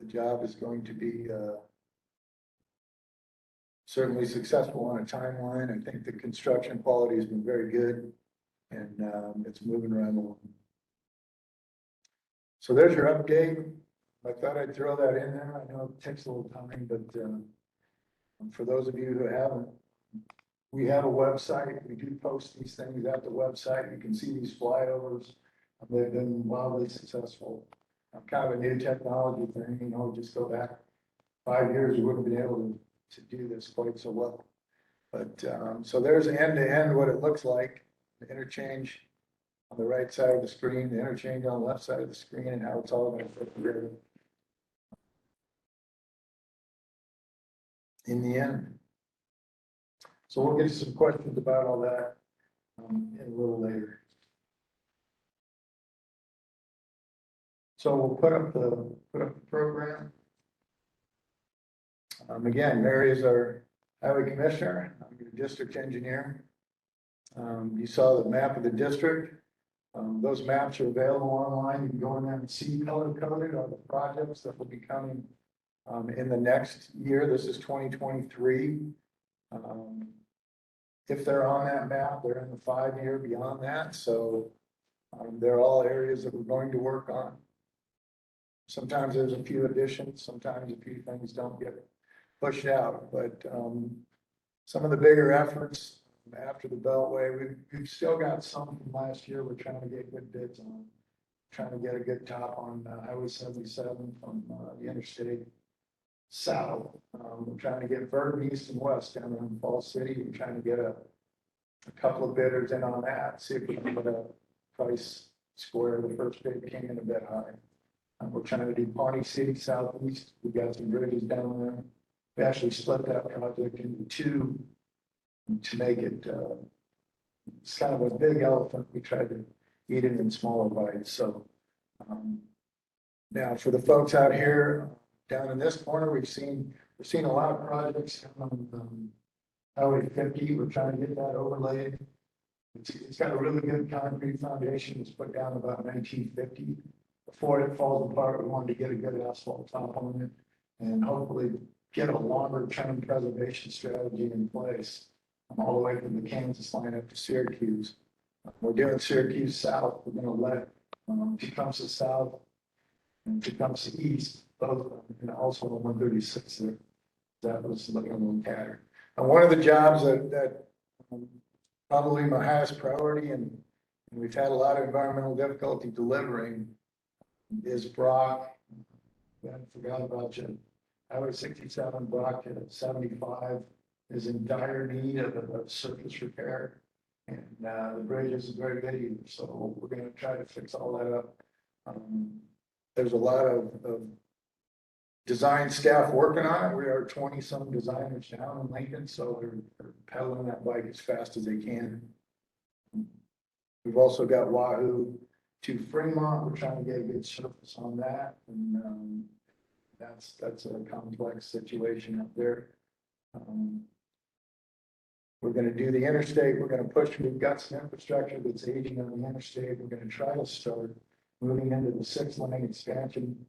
The job is going to be certainly successful on a timeline. I think the construction quality has been very good, and it's moving right along. So there's your update. I thought I'd throw that in there. I know it takes a little time, but for those of you who haven't, we have a website. We do post these things at the website. You can see these flyovers. They've been wildly successful. Kind of a new technology thing, just go back 5 years, we wouldn't be able to do this quite so well. But so there's end to end what it looks like. The interchange on the right side of the screen, the interchange on the left side of the screen, and how it's all going to fit together in the end. So we'll get to some questions about all that in a little later. So we'll put up the program. Again, Mary is our highway commissioner. I'm your district engineer. You saw the map of the district. Those maps are available online. You can go in there and see color coded on the projects that will be coming in the next year. This is 2023. If they're on that map, they're in the 5-year beyond that. So they're all areas that we're going to work on. Sometimes there's a few additions, sometimes a few things don't get pushed out, but some of the bigger efforts after the Beltway, we've still got some from last year. We're trying to get good bids on, trying to get a good top on Highway 77 from the interstate south. We're trying to get Verdon east and west down in Falls City. We're trying to get a a couple of bidders in on that, see if we can put a price square. The first bid came in a bit high. We're trying to do Pawnee City Southeast. We got some bridges down there. We actually split that project into two to make it, it's kind of a big elephant. We tried to eat it in smaller bites. So, now for the folks out here down in this corner, we're seeing a lot of projects on Highway 50. We're trying to get that overlaid. It's got a really good concrete foundation. It's put down about 1950. Before it falls apart, we wanted to get a good asphalt top on it and hopefully get a longer term preservation strategy in place all the way from the Kansas line up to Syracuse. We're doing Syracuse South. We're going to let Tecumseh South and Tecumseh East, both, and also on 136 there. That was looking a little tattered. And one of the jobs that probably my highest priority, and we've had a lot of environmental difficulty delivering, is Brock. I forgot about you. Highway 67, Brock at 75 is in dire need of surface repair. And the bridge isn't very good either, so we're gonna try to fix all that up. There's a lot of design staff working on it. We are 20-some designers down in Lincoln, so they're pedaling that bike as fast as they can. We've also got Wahoo to Fremont. We're trying to get a good surface on that, and that's a complex situation up there. We're going to do the interstate. We're going to push. We've got some infrastructure that's aging on the interstate. We're going to try to start moving into the 6-lane expansion.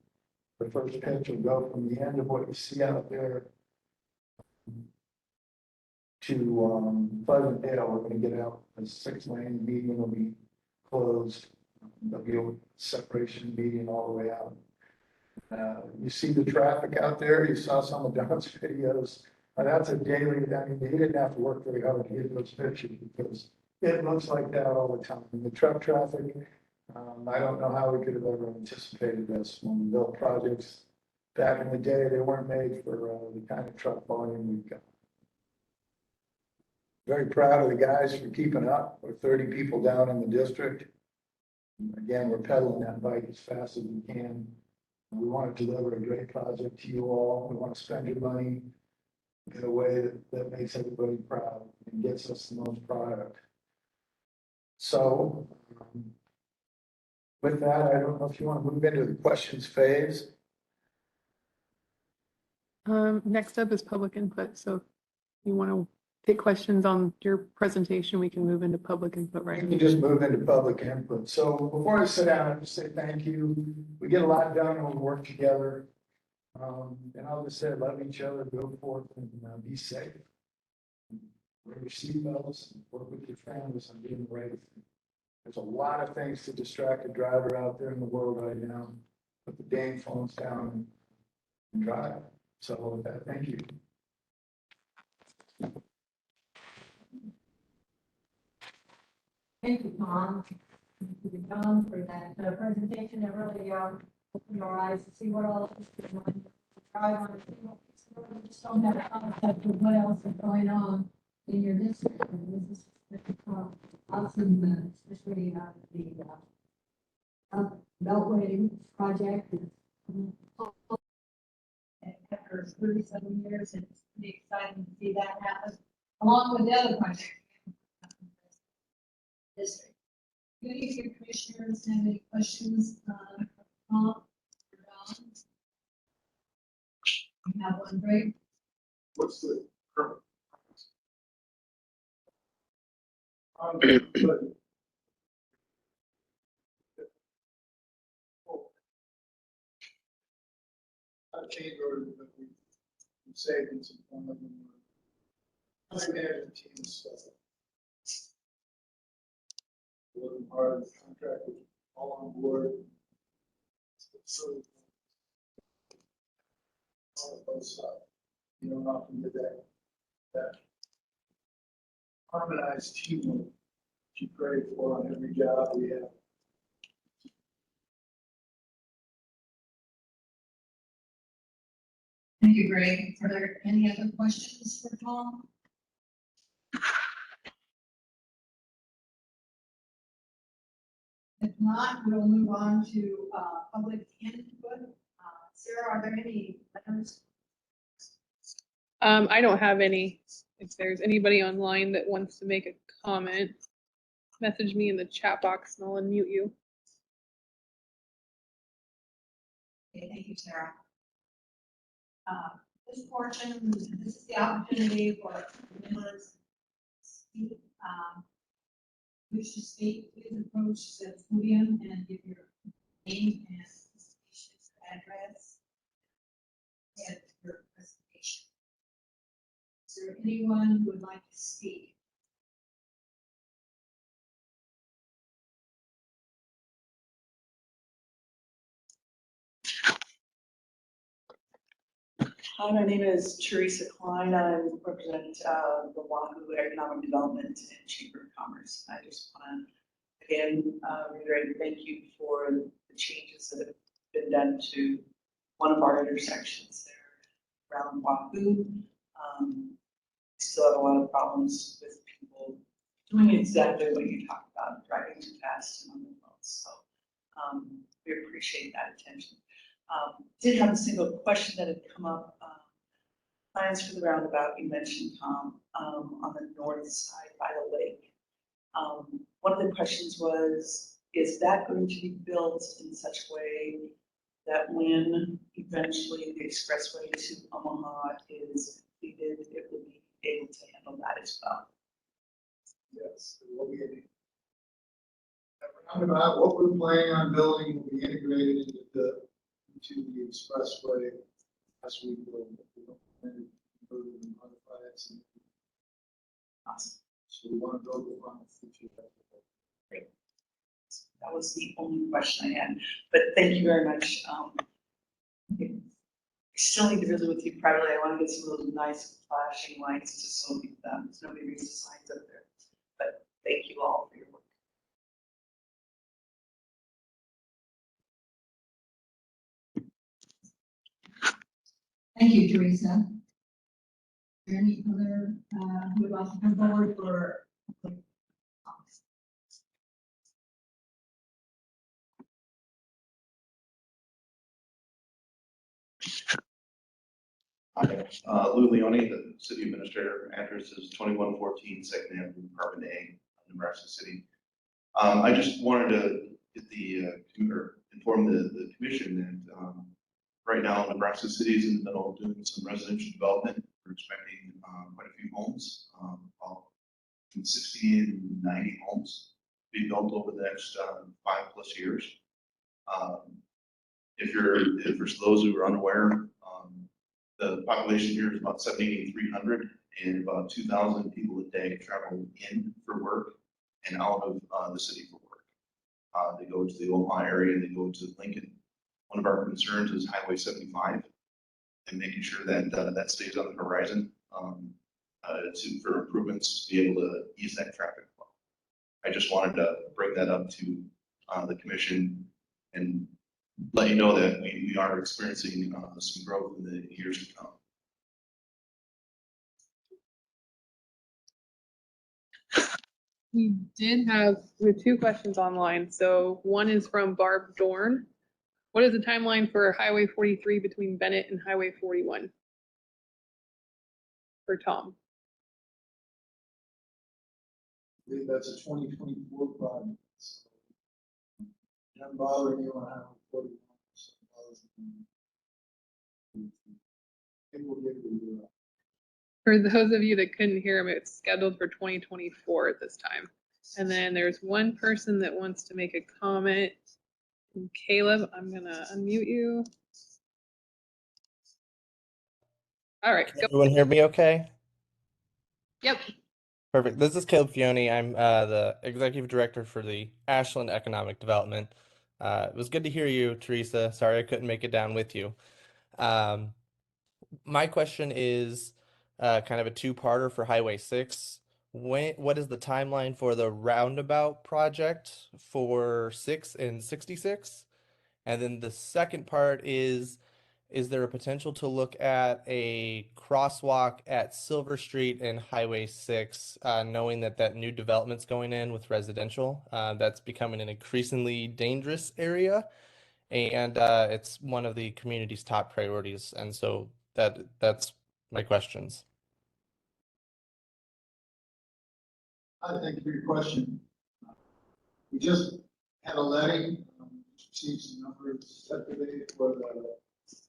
The first pitch will go from the end of what you see out there to Pleasantdale. We're going to get out a 6-lane. The median will be closed. There'll be a separation median all the way out. You see the traffic out there. You saw some of Don's videos. That's a daily, I mean, he didn't have to work very hard to get those pictures because it looks like that all the time. And the truck traffic, I don't know how we could have ever anticipated this when we built projects back in the day. They weren't made for the kind of truck volume we've got. Very proud of the guys for keeping up. We're 30 people down in the district. Again, we're pedaling that bike as fast as we can. We want to deliver a great project to you all. We want to spend your money in a way that makes everybody proud and gets us the most product. So with that, I don't know if you want to move into the questions phase. Next up is public input. So if you want to take questions on your presentation, we can move into public input right You now. can just move into public input. So before I sit down, I just say thank you. We get a lot done when we work together. And I'll just say, love each other, go forth and be safe. Wear your seatbelts, work with your families on being the right thing. There's a lot of things to distract a driver out there in the world right now. Put the dang phones down and drive. So with that, thank you. Thank you, Tom. Thank you, Tom, for that presentation. That really opened your eyes to see what all is going on. Drive on it. We just don't have a concept of what else is going on in your district. And this is awesome, especially the Beltway project. After 37 years, and it's pretty exciting to see that happen, along with the other projects. District. Do any of your commissioners have any questions, Tom or Don? You have one, Greg? What's the current? But I've changed order, but we saved in some one of them. I management team stuff. Working hard, the contractors all on board. So all of those stuff, you don't often get that harmonized teamwork that you pray for on every job we have. Thank you, Greg. Are there any other questions for Tom? If not, we'll move on to, public input. Sarah, are there any letters? I don't have any. If there's anybody online that wants to make a comment, message me in the chat box and I'll unmute you. Okay, thank you, Sarah. This portion, this is the opportunity for members to speak. Wish to speak, please approach the podium and give your name and address and your presentation. Is there anyone who would like to speak? Hi, my name is Teresa Klein. I represent the Wahoo Economic Development and Chamber of Commerce. I just want to again reiterate thank you for the changes that have been done to one of our intersections there around Wahoo. Still have a lot of problems with people doing exactly what you talked about, driving too fast and on their phones. So we appreciate that attention. Did have a single question that had come up. Plans for the roundabout you mentioned, Tom, on the north side by the lake. One of the questions was, is that going to be built in such a way that when eventually the expressway to Omaha is completed, it will be able to handle that as well? Yes, it will be. Roundabout, what we're planning on building will be integrated into the expressway as we build it. We don't plan to improve and modify it. Awesome. So we want to build it on the future. Great. That was the only question I had, but thank you very much. I still need to visit with you privately. I want to get some of those nice flashing lights just so nobody reads the signs up there. But thank you all for your work. Thank you, Teresa. Is there any other, who would like to come forward for? Hi, Lou Leone, the city administrator. Address is 2114 Second Avenue, Apartment A, Nebraska City. I just wanted to get inform the commission that right now Nebraska City is in the middle of doing some residential development. We're expecting quite a few homes, about between 60 and 90 homes to be built over the next 5+ years. If for those who are unaware, the population here is about 7,300 and about 2,000 people a day travel in for work and out of the city for work. They go to the Omaha area, they go to Lincoln. One of our concerns is Highway 75 and making sure that that stays on the horizon for improvements to be able to ease that traffic flow. I just wanted to bring that up to the commission and let you know that we are experiencing some growth in the years to come. We have two questions online. So one is from Barb Dorn. What is the timeline for Highway 43 between Bennett and Highway 41? For Tom. I believe that's a 2024 project. So I'm bothering you on Highway 41. It will give you. For those of you that couldn't hear him, it's scheduled for 2024 at this time. And then there's one person that wants to make a comment. And Caleb, I'm gonna unmute you. All right, Can go. everyone hear me okay? Yep. Perfect. This is Caleb Fione. I'm the executive director for the Ashland Economic Development. It was good to hear you, Teresa. Sorry I couldn't make it down with you. My question is kind of a two-parter for Highway 6. What is the timeline for the roundabout project for 6 and 66? And then the second part is is there a potential to look at a crosswalk at Silver Street and Highway 6, knowing that that new development's going in with residential? That's becoming an increasingly dangerous area, and it's one of the community's top priorities. And so that's my questions. Thank you for your question. We just had a levy, received some numbers yesterday for the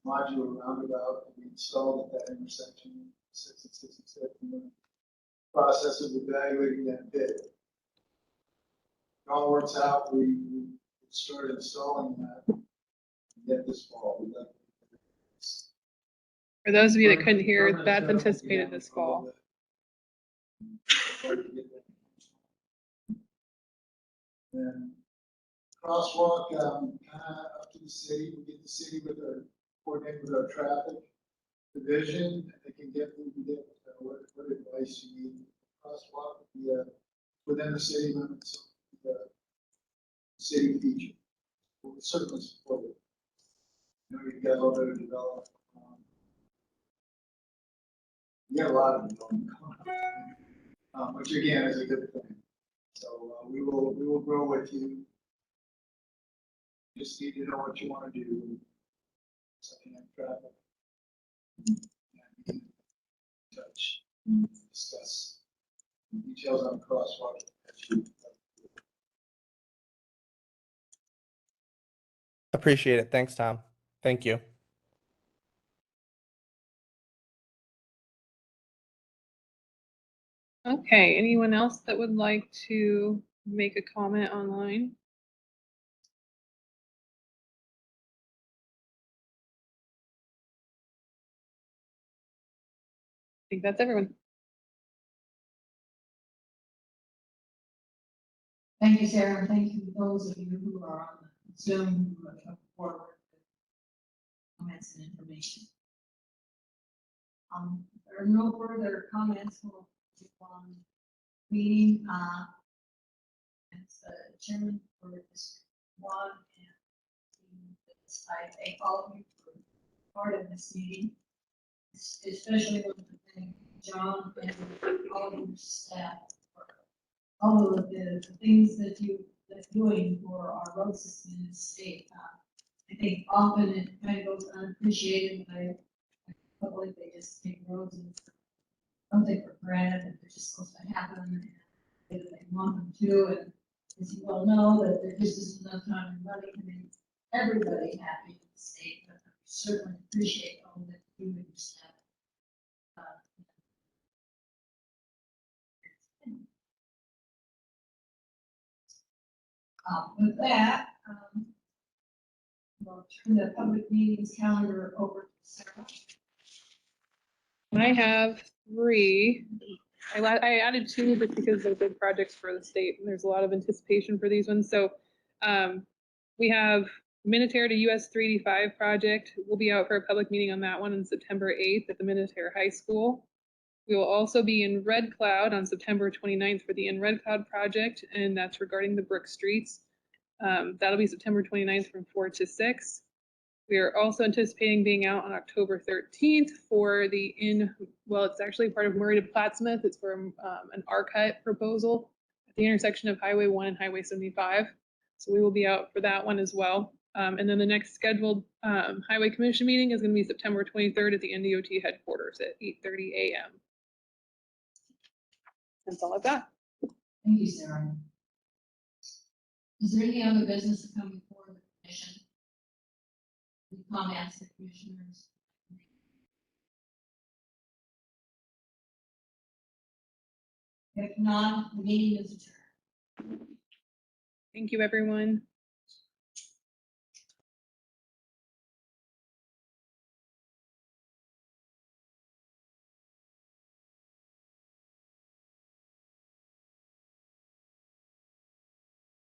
modular roundabout that we installed at that intersection, 6 and 66, and the process of evaluating that bid. It all works out, we started installing that yet this fall. We'd like to- For those of you that couldn't hear, that's anticipated this fall. And crosswalk, kind of up to the city, we get the city with our, coordinate with our traffic division, and we can get what advice you need. Crosswalk, within the city limits, of the city feature. We'll certainly support it. You know, you've got a little bit of development. You got a lot of development going on, which again is a good thing. So we will grow with you. Just need to know what you want to do. Something like traffic. And be in touch, discuss details on the crosswalk. Appreciate it. Thanks, Tom. Thank you. Okay, anyone else that would like to make a comment online? I think that's everyone. Thank you, Sarah, and thank you to those of you who are on Zoom who have come forward with comments and information. If there are no further comments, we'll keep on meeting. As the chairman for District 1, and I thank all of you for part of this meeting, especially with John and all of your staff for all of the things that you're doing for our road system in the state. I think often it kind of goes unappreciated, but I feel like they just take roads and don't take for granted that they're just supposed to happen and they want them to. And as you well know, that there just isn't enough time and money to make everybody happy in the state, but I certainly appreciate all that you and your staff. With that, we'll turn the public meetings calendar over to Sarah. I have 3. I added 2 just because they're big projects for the state and there's a lot of anticipation for these ones. So we have Minutair to US 385 project. We'll be out for a public meeting on that one on September 8th at the Minutair High School. We will also be in Red Cloud on September 29th for the In Red Cloud project, and that's regarding the Brook Streets. That'll be September 29th from 4 to 6. We are also anticipating being out on October 13th for the it's actually part of Murray to Plattsmouth. It's for an R-cut proposal at the intersection of Highway 1 and Highway 75. So we will be out for that one as well. And then the next scheduled Highway Commission meeting is going to be September 23rd at the NDOT headquarters at 8:30 a.m. That's all I've got. Thank you, Sarah. Is there any other business to come before the commission? Any comments, the commissioners? If not, the meeting is adjourned. Thank you, everyone.